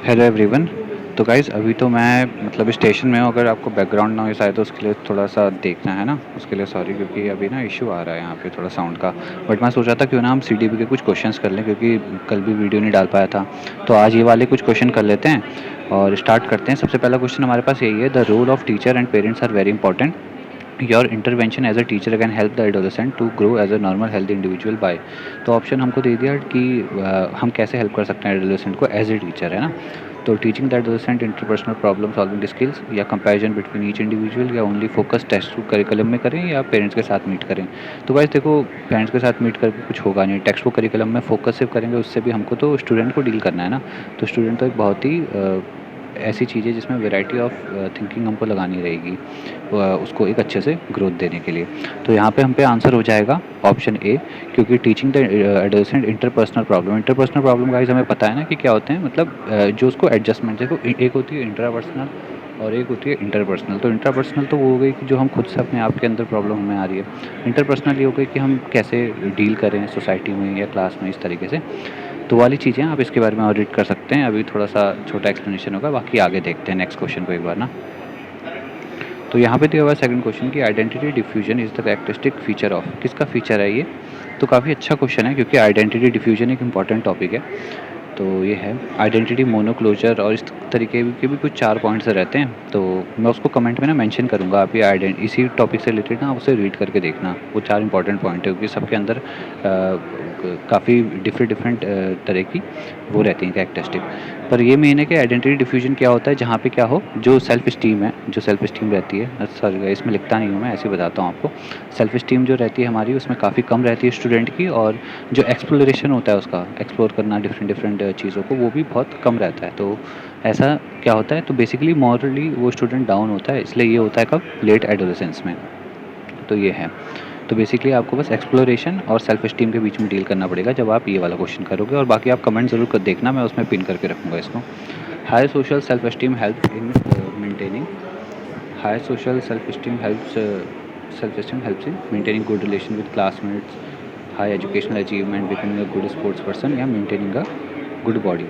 Hello everyone. तो guys अभी तो मैं मतलब स्टेशन में हूँ। अगर आपको बैकग्राउंड नॉइज़ आए तो उसके लिए थोड़ा सा देखना है ना, उसके लिए सॉरी, क्योंकि अभी ना इशू आ रहा है यहाँ पे थोड़ा साउंड का। बट मैं सोच रहा था क्यों ना हम सीडीपी के कुछ क्वेश्चंस कर लें, क्योंकि कल भी वीडियो नहीं डाल पाया था। तो आज ये वाले कुछ क्वेश्चन कर लेते हैं और स्टार्ट करते हैं। सबसे पहला क्वेश्चन हमारे पास यही है, the role of teacher and parents are very important. Your intervention as a teacher can help the adolescent to grow as a normal healthy individual by. तो ऑप्शन हमको दे दिया कि हम कैसे हेल्प कर सकते हैं एडोलेसेंट को एज ए टीचर, है ना। तो teaching the adolescent interpersonal problem solving skills, या कंपैरिजन बिटवीन ईच इंडिविजुअल, या only focus text book curriculum में करें, या पेरेंट्स के साथ मीट करें। तो गाइस देखो, पेरेंट्स के साथ मीट करके कुछ होगा नहीं। टेक्स्ट बुक करिकुलम में फोकस सिर्फ करेंगे, उससे भी हमको तो स्टूडेंट को डील करना है ना। तो स्टूडेंट तो एक बहुत ही ऐसी चीज़ है जिसमें वैरायटी ऑफ थिंकिंग हमको लगानी रहेगी उसको एक अच्छे से ग्रोथ देने के लिए। तो यहाँ पे हम पे आंसर हो जाएगा ऑप्शन ए, क्योंकि teaching the adolescent interpersonal problem guys हमें पता है ना कि क्या होते हैं। मतलब जो उसको एडजस्टमेंट, देखो एक होती है इंट्रापर्सनल और एक होती है इंटरपर्सनल। तो इंट्रापर्सनल तो वो हो गई कि जो हम खुद से अपने आप के अंदर प्रॉब्लम हमें आ रही है। इंटरपर्सनल ये हो गई कि हम कैसे डील करें सोसाइटी में या क्लास में, इस तरीके से। तो वाली चीज़ें आप इसके बारे में और रीड कर सकते हैं। अभी थोड़ा सा छोटा एक्सप्लेनेशन होगा, बाकी आगे देखते हैं नेक्स्ट क्वेश्चन को एक बार ना। तो यहाँ पे दिया हुआ सेकंड क्वेश्चन की identity diffusion is the characteristic feature of, किसका फीचर है ये। तो काफ़ी अच्छा क्वेश्चन है, क्योंकि आइडेंटिटी डिफ्यूजन एक इंपॉर्टेंट टॉपिक है। तो ये है आइडेंटिटी मोनोक्लोजर, और इस तरीके के भी कुछ 4 पॉइंट्स रहते हैं। तो मैं उसको कमेंट में ना मेंशन करूँगा। आप ये इसी टॉपिक से रिलेटेड ना आप उसे रीड करके देखना। वो 4 इंपॉर्टेंट पॉइंट है, क्योंकि सबके अंदर काफ़ी डिफरेंट तरह की वो रहती हैं कैरेक्टरिस्टिक। पर ये मेन है कि आइडेंटिटी डिफ्यूजन क्या होता है, जहाँ पे क्या हो, जो सेल्फ इस्टीम है, जो सेल्फ इस्टीम रहती है, सॉरी इसमें लिखता नहीं हूँ मैं, ऐसे ही बताता हूँ आपको। सेल्फ इस्टीम जो रहती है हमारी, उसमें काफ़ी कम रहती है स्टूडेंट की, और जो एक्सप्लोरेशन होता है उसका, एक्सप्लोर करना डिफरेंट चीज़ों को, वो भी बहुत कम रहता है। तो ऐसा क्या होता है, तो बेसिकली मॉरली वो स्टूडेंट डाउन होता है। इसलिए ये होता है कब, लेट एडोलेसेंस में। तो ये है। तो बेसिकली आपको बस एक्सप्लोरेशन और सेल्फ एस्टीम के बीच में डील करना पड़ेगा जब आप ये वाला क्वेश्चन करोगे। और बाकी आप कमेंट ज़रूर कर देखना, मैं उसमें पिन करके रखूँगा इसको। High social self esteem help in maintaining, high social self esteem helps in maintaining good relation with classmates, high educational achievement, becoming a good sports person, या मेंटेनिंग अ गुड बॉडी।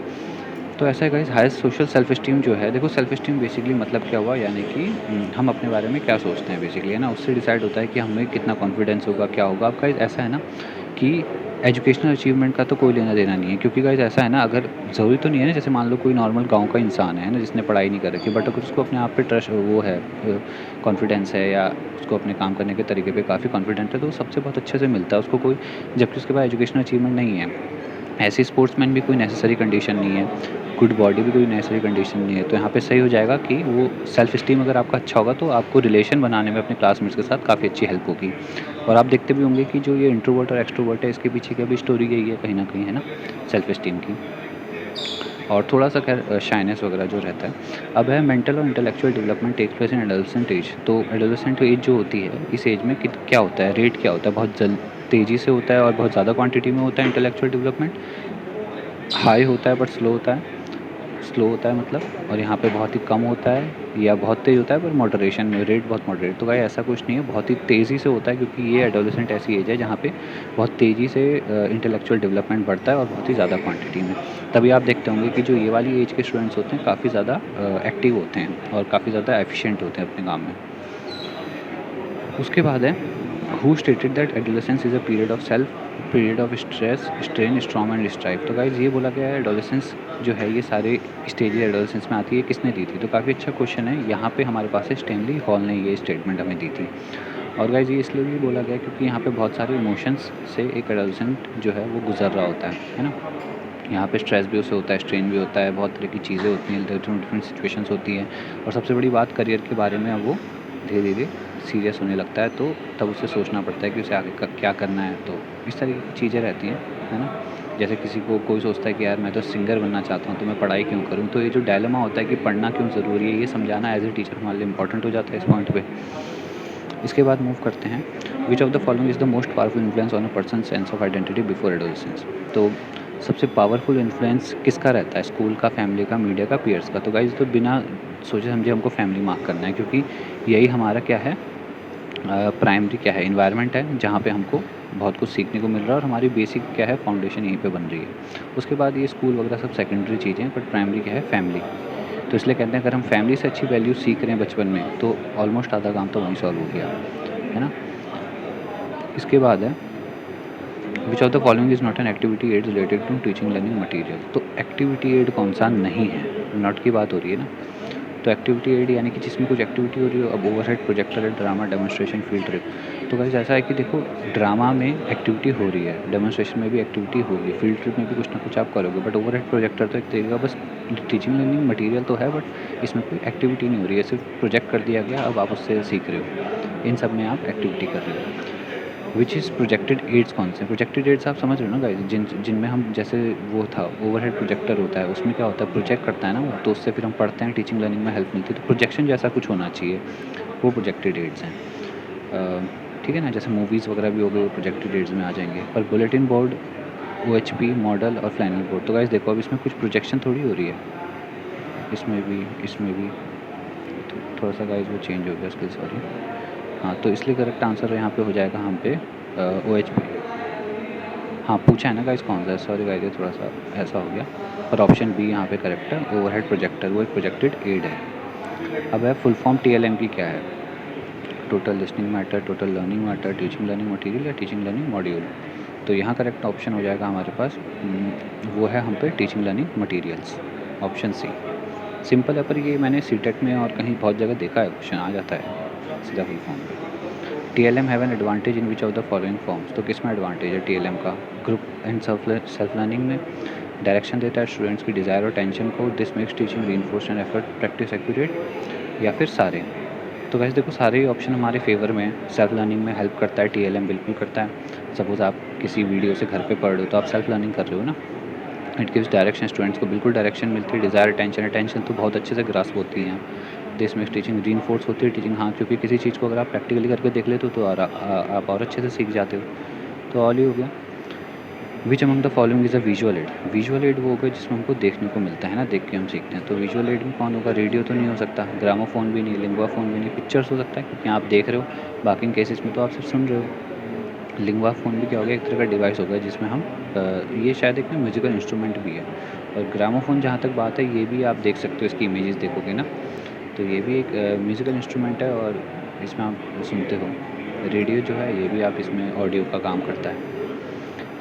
तो ऐसा है guys, highest social self esteem जो है, देखो self esteem basically मतलब क्या हुआ, यानी कि हम अपने बारे में क्या सोचते हैं बेसिकली, है ना। उससे डिसाइड होता है कि हमें कितना कॉन्फिडेंस होगा, क्या होगा। अब गाइस ऐसा है ना कि एजुकेशनल अचीवमेंट का तो कोई लेना देना नहीं है, क्योंकि गाइस ऐसा है ना, अगर ज़रूरी तो नहीं है ना, जैसे मान लो कोई नॉर्मल गांव का इंसान है ना, जिसने पढ़ाई नहीं कर रखी, बट अगर उसको अपने आप पे ट्रस्ट वो है, कॉन्फिडेंस है, या उसको अपने काम करने के तरीके पे काफ़ी कॉन्फिडेंट है, तो वो सबसे बहुत अच्छे से मिलता है उसको कोई, जबकि उसके पास एजुकेशनल अचीवमेंट नहीं है। ऐसे स्पोर्ट्समैन भी कोई नेसेसरी कंडीशन नहीं है, गुड बॉडी भी कोई नेसेसरी कंडीशन नहीं है। तो यहाँ पे सही हो जाएगा कि वो सेल्फ इस्टीम अगर आपका अच्छा होगा, तो आपको रिलेशन बनाने में अपने क्लासमेट्स के साथ काफ़ी अच्छी हेल्प होगी। और आप देखते भी होंगे कि जो ये इंट्रोवर्ट और एक्सट्रोवर्ट है, इसके पीछे क्या भी स्टोरी यही है कहीं ना कहीं, है ना, सेल्फ इस्टीम की। और थोड़ा सा खैर शाइनेस वगैरह जो रहता है। अब है मेंटल और intellectual development takes place in adolescent age. तो एडोलेसेंट एज जो होती है, इस एज में क्या होता है, रेट क्या होता है, बहुत जल्द तेज़ी से होता है और बहुत ज़्यादा क्वांटिटी में होता है इंटेलेक्चुअल डेवलपमेंट। हाई होता है बट स्लो होता है, स्लो होता है मतलब, और यहाँ पे बहुत ही कम होता है या बहुत तेज़ होता है पर मॉडरेशन में, रेट बहुत मॉडरेट। तो भाई ऐसा कुछ नहीं है, बहुत ही तेज़ी से होता है, क्योंकि ये एडोलेसेंट ऐसी एज है जहाँ पे बहुत तेज़ी से इंटेलेक्चुअल डेवलपमेंट बढ़ता है, और बहुत ही ज़्यादा क्वांटिटी में। तभी आप देखते होंगे कि जो ये वाली एज के स्टूडेंट्स होते हैं काफ़ी ज़्यादा एक्टिव होते हैं और काफ़ी ज़्यादा एफिशिएंट होते हैं अपने काम में। उसके बाद है, who stated that adolescence is a period of stress, strain, storm and strive. तो गाइज ये बोला गया है, एडोलेसेंस जो है, ये सारे स्टेजेस एडोलेसेंस में आती है, किसने दी थी। तो काफ़ी अच्छा क्वेश्चन है। यहाँ पे हमारे पास है स्टैनली हॉल ने ये स्टेटमेंट हमें दी थी। और गाइज ये इसलिए भी बोला गया क्योंकि यहाँ पे बहुत सारे इमोशंस से एक एडोलेसेंट जो है वो गुजर रहा होता है ना। यहाँ पे स्ट्रेस भी उसे होता है, स्ट्रेन भी होता है, बहुत तरह की चीज़ें होती हैं, डिफरेंट सिचुएशंस होती हैं। और सबसे बड़ी बात, करियर के बारे में अब वो धीरे धीरे सीरियस होने लगता है, तो तब उसे सोचना पड़ता है कि उसे आगे क्या करना है। तो इस तरीके की चीज़ें रहती हैं, है ना। जैसे किसी को कोई सोचता है कि यार मैं तो सिंगर बनना चाहता हूँ, तो मैं पढ़ाई क्यों करूँ। तो ये जो डायलेमा होता है कि पढ़ना क्यों ज़रूरी है, ये समझाना एज ए टीचर हमारे लिए इंपॉर्टेंट हो जाता है इस पॉइंट पे। इसके बाद मूव करते हैं, विच of the following is the most powerful influence on a person sense of identity before adolescence. तो सबसे पावरफुल इन्फ्लुएंस किसका रहता है, स्कूल का, फैमिली का, मीडिया का, पीयर्स का। तो गाइज तो बिना सोचे समझे हमको फैमिली मार्क करना है, क्योंकि यही हमारा क्या है, प्राइमरी क्या है, इन्वायरमेंट है, जहाँ पे हमको बहुत कुछ सीखने को मिल रहा है और हमारी बेसिक क्या है, फाउंडेशन यहीं पे बन रही है। उसके बाद ये स्कूल वगैरह सब सेकेंडरी चीज़ें हैं, बट प्राइमरी क्या है, फैमिली। तो इसलिए कहते हैं अगर हम फैमिली से अच्छी वैल्यू सीख रहे हैं बचपन में, तो ऑलमोस्ट आधा काम तो वहीं सॉल्व हो गया, है ना। इसके बाद है which of the following is not an activity aid related to teaching learning material. तो एक्टिविटी एड कौन सा नहीं है, नॉट की बात हो रही है ना। तो एक्टिविटी एड यानी कि जिसमें कुछ एक्टिविटी हो रही हो। अब ओवरहेड प्रोजेक्टर है, ड्रामा, डेमोन्स्ट्रेशन, फील्ड ट्रिप। तो गाइस ऐसा है कि देखो, ड्रामा में एक्टिविटी हो रही है, डेमोन्स्ट्रेशन में भी एक्टिविटी होगी, फील्ड ट्रिप में भी कुछ ना कुछ आप करोगे, बट ओवरहेड प्रोजेक्टर तो एक तरीके का बस टीचिंग लर्निंग मटीरियल तो है, बट इसमें कोई एक्टिविटी नहीं हो रही है, सिर्फ प्रोजेक्ट कर दिया गया, अब आप उससे सीख रहे हो। इन सब में आप एक्टिविटी कर रहे हो। विच इज़ प्रोजेक्टेड एड्स कौन से, प्रोजेक्टेड एड्स आप समझ रहे हो ना गाइस, जिनमें हम जैसे वो था ओवरहेड प्रोजेक्टर होता है, उसमें क्या होता है, प्रोजेक्ट करता है ना वो, तो उससे फिर हम पढ़ते हैं, टीचिंग लर्निंग में हेल्प मिलती है। तो प्रोजेक्शन जैसा कुछ होना चाहिए, वो प्रोजेक्टेड एड्स हैं। ठीक है ना, जैसे मूवीज़ वगैरह भी हो गए, वो प्रोजेक्टेड एड्स में आ जाएंगे। पर बुलेटिन बोर्ड, OHP मॉडल और फ्लैनल बोर्ड, तो गाइस देखो अब इसमें कुछ प्रोजेक्शन थोड़ी हो रही है, इसमें भी थोड़ा सा गाइस वो चेंज हो गया स्किल, सॉरी। हाँ, तो इसलिए करेक्ट आंसर यहाँ पे हो जाएगा हम पे OHP। हाँ, पूछा है ना गाइस कौन सा है, सॉरी गाइस ये थोड़ा सा ऐसा हो गया। पर ऑप्शन बी यहाँ पे करेक्ट है, ओवरहेड प्रोजेक्टर, वो एक प्रोजेक्टेड एड है। अब है फुल फॉर्म TLM की क्या है, total listening matter, total learning matter, teaching learning material या टीचिंग लर्निंग मॉड्यूल। तो यहाँ करेक्ट ऑप्शन हो जाएगा हमारे पास, वो है हम पे teaching learning materials, option C. Simple है, पर ये मैंने सीटेट में और कहीं बहुत जगह देखा है, क्वेश्चन आ जाता है सीधा फुल फॉर्म में। TLM have an advantage in which of the following forms. तो किस में एडवांटेज है TLM का, ग्रुप एंड सेल्फ लर्निंग में, डायरेक्शन देता है स्टूडेंट्स की डिज़ायर और टेंशन को, this makes teaching reinforce and effort practice accurate, या फिर सारे। तो वैसे देखो सारे ही ऑप्शन हमारे फेवर में है। सेल्फ लर्निंग में हेल्प करता है TLM, बिल्कुल करता है। सपोज़ आप किसी वीडियो से घर पे पढ़ रहे हो, तो आप सेल्फ लर्निंग कर रहे हो ना। इट गिव्स डायरेक्शन, स्टूडेंट्स को बिल्कुल डायरेक्शन मिलती है। डिज़ायर, टेंशन तो बहुत अच्छे से ग्रास्प होती है। दिस मेक्स टीचिंग रीइंफोर्स होती है टीचिंग, हाँ, क्योंकि किसी चीज़ को अगर आप प्रैक्टिकली करके देख लेते हो तो आप और अच्छे से सीख जाते हो। तो ऑल ही हो गया। Which among the following is a visual add. Visual add वो होगा जिसमें हमको देखने को मिलता है ना, देख के हम सीखते हैं। तो विजुअल एड में कौन होगा, रेडियो तो नहीं हो सकता, ग्रामोफोन भी नहीं, लिंगवा फ़ोन भी नहीं, पिक्चर्स हो सकता है क्योंकि आप देख रहे हो, बाकी केसेस में तो आप सिर्फ सुन रहे हो। लिंगवा फ़ोन भी क्या हो गया, एक तरह का डिवाइस होगा जिसमें हम ये शायद एक म्यूज़िकल इंस्ट्रूमेंट भी है। और ग्रामोफोन जहाँ तक बात है, ये भी आप देख सकते हो, इसकी इमेजेस देखोगे ना, तो ये भी एक म्यूज़िकल इंस्ट्रूमेंट है और इसमें आप सुनते हो। रेडियो जो है ये भी आप इसमें ऑडियो का काम करता है।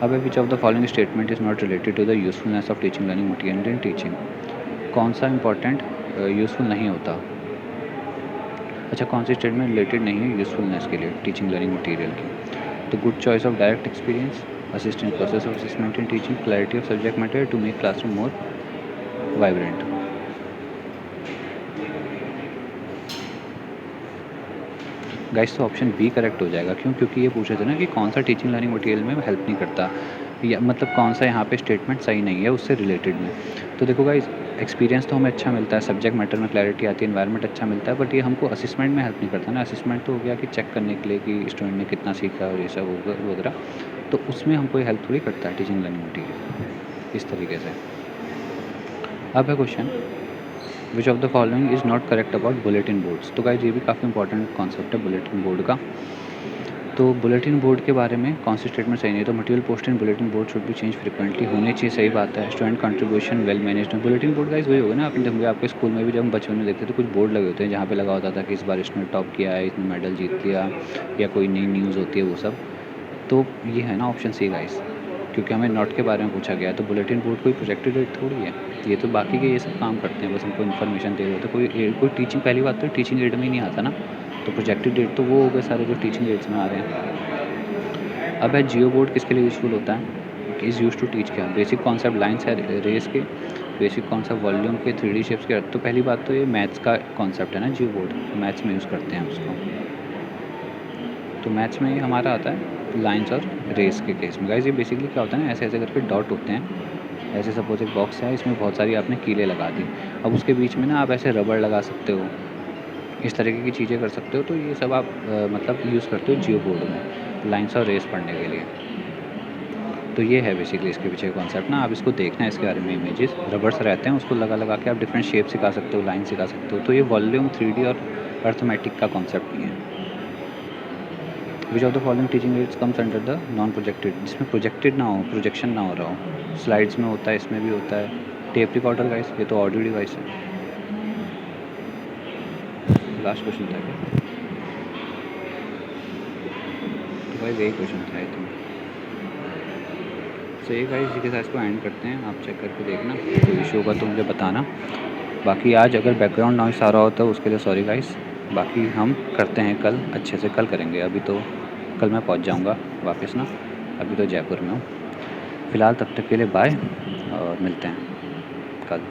अब है which of the following statement is not related to the usefulness of teaching learning material in teaching. कौन सा इंपॉर्टेंट यूज़फुल नहीं होता। अच्छा, कौन सी स्टेटमेंट रिलेटेड नहीं है यूज़फुलनेस के लिए टीचिंग लर्निंग मटीरियल की। तो good choice of direct experience, assistant process of assessment in teaching, clarity of subject matter to make classroom more vibrant. Guys तो ऑप्शन बी करेक्ट हो जाएगा। क्यों, क्योंकि ये पूछे थे ना कि कौन सा टीचिंग लर्निंग मटीरियल में हेल्प नहीं करता, या मतलब कौन सा यहाँ पे स्टेटमेंट सही नहीं है उससे रिलेटेड में। तो देखो गाइस, एक्सपीरियंस तो हमें अच्छा मिलता है, सब्जेक्ट मैटर में क्लैरिटी आती है, एनवायरनमेंट अच्छा मिलता है, बट ये हमको असेसमेंट में हेल्प नहीं करता ना। असेसमेंट तो हो गया कि चेक करने के लिए कि स्टूडेंट ने कितना सीखा और ये सब वगैरह, तो उसमें हमको ये हेल्प थोड़ी करता है टीचिंग लर्निंग मटीरियल इस तरीके से। अब है question, which of the following is not correct about bulletin boards. तो गाइस ये भी काफ़ी इंपॉर्टेंट कॉन्सेप्ट है बुलेटिन बोर्ड का। तो बुलेटिन बोर्ड के बारे में कौन सी स्टेटमेंट सही नहीं है, तो material post in bulletin board should भी चेंज फ्रिक्वेंटली, होने चाहिए, सही बात है। Student contribution well managed. Bulletin board guys वही होगा ना, आपने जब आपके स्कूल में भी जब हम बचपन में देखते थे कुछ बोर्ड लगे होते हैं जहाँ पे लगा होता था कि इस बार इसने टॉप किया है, इसने मेडल जीत लिया, या कोई नई न्यूज़ होती है वो सब। तो ये है ना ऑप्शन सी गाइस, क्योंकि हमें नोट के बारे में पूछा गया है। तो बुलेटिन बोर्ड कोई प्रोजेक्टेड एड थोड़ी है, ये तो बाकी के ये सब काम करते हैं, बस हमको इन्फॉर्मेशन दे रहे होते हैं। कोई टीचिंग, पहली बात तो टीचिंग एड में ही नहीं आता ना। तो प्रोजेक्टेड एड तो वो हो गए सारे जो टीचिंग एड्स में आ रहे हैं। अब है जियो बोर्ड किसके लिए यूज़फुल होता है, इज़ यूज़ टू टीच क्या, बेसिक कॉन्सेप्ट लाइन्स है रेस के, बेसिक कॉन्सेप्ट वॉल्यूम के, 3D शेप्स के। तो पहली बात तो ये मैथ्स का कॉन्सेप्ट है ना, जियो बोर्ड मैथ्स में यूज़ करते हैं उसको। तो मैथ्स में ये हमारा आता है लाइन्स और रेस के केस में। गाइस ये बेसिकली क्या होता है ना, ऐसे ऐसे करके डॉट होते हैं। ऐसे सपोज एक बॉक्स है, इसमें बहुत सारी आपने कीलें लगा दी, अब उसके बीच में ना आप ऐसे रबड़ लगा सकते हो, इस तरीके की चीज़ें कर सकते हो। तो ये सब आप मतलब यूज़ करते हो जियो बोर्ड में लाइन्स और रेस पढ़ने के लिए। तो ये है बेसिकली इसके पीछे कॉन्सेप्ट ना, आप इसको देखना है इसके बारे में। इमेजेस रबर्स रहते हैं, उसको लगा लगा के आप डिफरेंट शेप सिखा सकते हो, लाइन सिखा सकते हो। तो ये वॉल्यूम 3D और अर्थमेटिक का कॉन्सेप्ट नहीं है, which of the following teaching ads comes under the non projected, जिसमें प्रोजेक्टेड ना हो, प्रोजेक्शन ना हो रहा हो। स्लाइड्स में होता है, इसमें भी होता है। टेप रिकॉर्डर गाइस, ये तो ऑडियो डिवाइस है। लास्ट क्वेश्चन था क्या? तो गाइस यही क्वेश्चन था आई थिंक। सो ये गाइस इसी के साथ इसको एंड करते हैं। आप चेक करके देखना, कोई इशू होगा तो मुझे बताना। बाकी आज अगर बैकग्राउंड नॉइस आ रहा हो तो उसके लिए सॉरी गाइस। बाकी हम करते हैं कल, अच्छे से कल करेंगे। अभी तो कल मैं पहुंच जाऊंगा वापस ना, अभी तो जयपुर में हूँ। फ़िलहाल तब तक के लिए बाय, और मिलते हैं कल।